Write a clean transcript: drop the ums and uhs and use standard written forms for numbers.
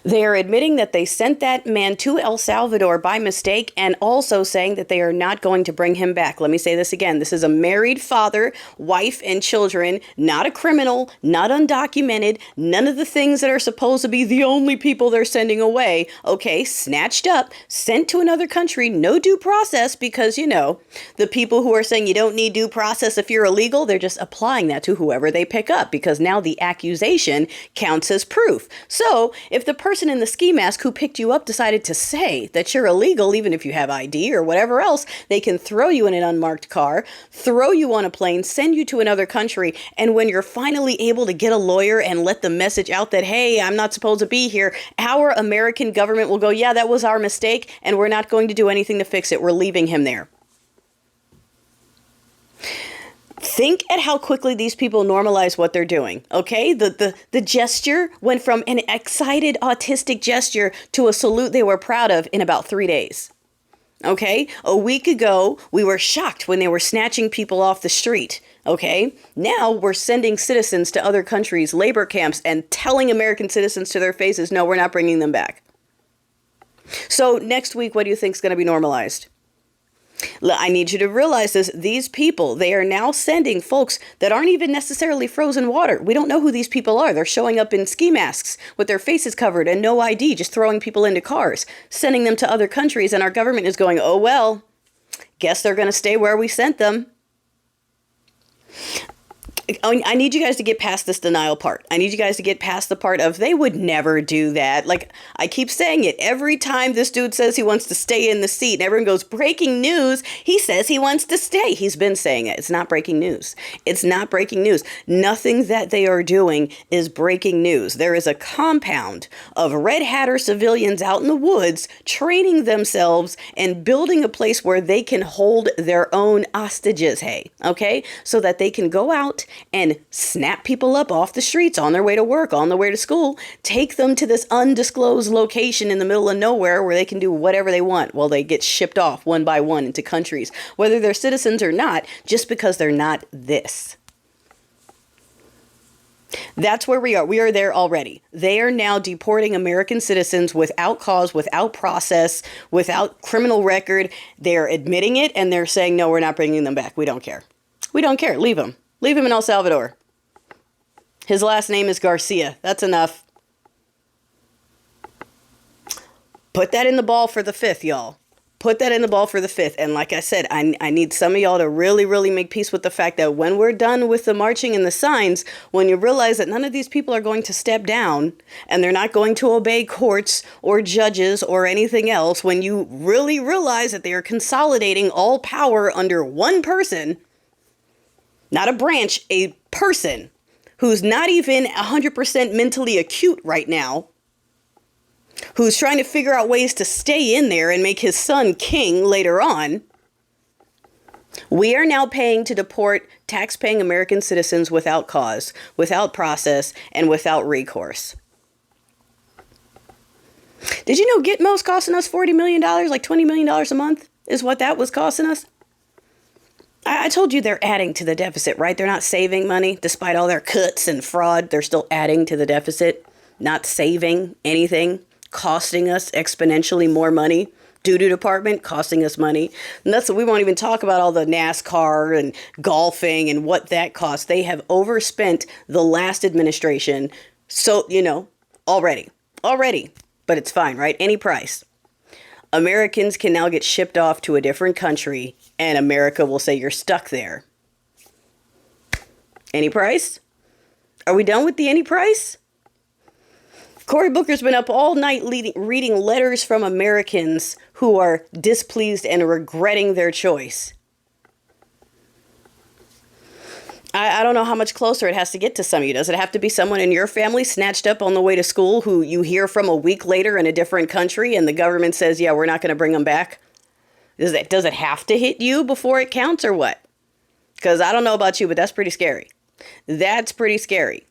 They are admitting that they sent that man to El Salvador by mistake and also saying that they are not going to bring him back. Let me say this again. This is a married father, wife, and children, not a criminal, not undocumented, none of the things that are supposed to be the only people they're sending away. Okay, snatched up, sent to another country, no due process because, the people who are saying you don't need due process if you're illegal, they're just applying that to whoever they pick up because now the accusation counts as proof. So if the person in the ski mask who picked you up decided to say that you're illegal, even if you have ID or whatever else, they can throw you in an unmarked car, throw you on a plane, send you to another country. And when you're finally able to get a lawyer and let the message out that, hey, I'm not supposed to be here, our American government will go, yeah, that was our mistake, and we're not going to do anything to fix it. We're leaving him there. Think at how quickly these people normalize what they're doing, okay? The gesture went from an excited autistic gesture to a salute they were proud of in about 3 days, okay? A week ago, we were shocked when they were snatching people off the street, okay? Now we're sending citizens to other countries, labor camps, and telling American citizens to their faces, no, we're not bringing them back. So next week, what do you think is going to be normalized? I need you to realize this. These people, they are now sending folks that aren't even necessarily frozen water. We don't know who these people are. They're showing up in ski masks with their faces covered and no ID, just throwing people into cars, sending them to other countries. And our government is going, oh, well, guess they're going to stay where we sent them. I need you guys to get past this denial part. I need you guys to get past the part of they would never do that. Like, I keep saying it every time this dude says he wants to stay in the seat and everyone goes, breaking news. He says he wants to stay. He's been saying it. It's not breaking news. It's not breaking news. Nothing that they are doing is breaking news. There is a compound of Red Hatter civilians out in the woods training themselves and building a place where they can hold their own hostages, hey, okay? So that they can go out and snap people up off the streets on their way to work, on their way to school, take them to this undisclosed location in the middle of nowhere where they can do whatever they want while they get shipped off one by one into countries, whether they're citizens or not, just because they're not this. That's where we are. We are there already. They are now deporting American citizens without cause, without process, without criminal record. They're admitting it and they're saying, no, we're not bringing them back. We don't care. We don't care. Leave them. Leave him in El Salvador. His last name is Garcia. That's enough. Put that in the ball for the 5th, y'all. Put that in the ball for the 5th. And like I said, I need some of y'all to really, really make peace with the fact that when we're done with the marching and the signs, when you realize that none of these people are going to step down and they're not going to obey courts or judges or anything else, when you really realize that they are consolidating all power under one person, not a branch, a person who's not even 100% mentally acute right now, who's trying to figure out ways to stay in there and make his son king later on. We are now paying to deport tax-paying American citizens without cause, without process, and without recourse. Did you know Gitmo's costing us $40 million, like $20 million a month is what that was costing us? I told you they're adding to the deficit, right? They're not saving money. Despite all their cuts and fraud, they're still adding to the deficit, not saving anything, costing us exponentially more money. Doo-doo department costing us money. And that's what we won't even talk about all the NASCAR and golfing and what that costs. They have overspent the last administration. So, already, but it's fine, right? Any price. Americans can now get shipped off to a different country and America will say you're stuck there. Any price? Are we done with the any price? Cory Booker's been up all night reading letters from Americans who are displeased and regretting their choice. I don't know how much closer it has to get to some of you. Does it have to be someone in your family snatched up on the way to school who you hear from a week later in a different country and the government says, yeah, we're not going to bring them back? Does it have to hit you before it counts or what? Because I don't know about you, but that's pretty scary. That's pretty scary.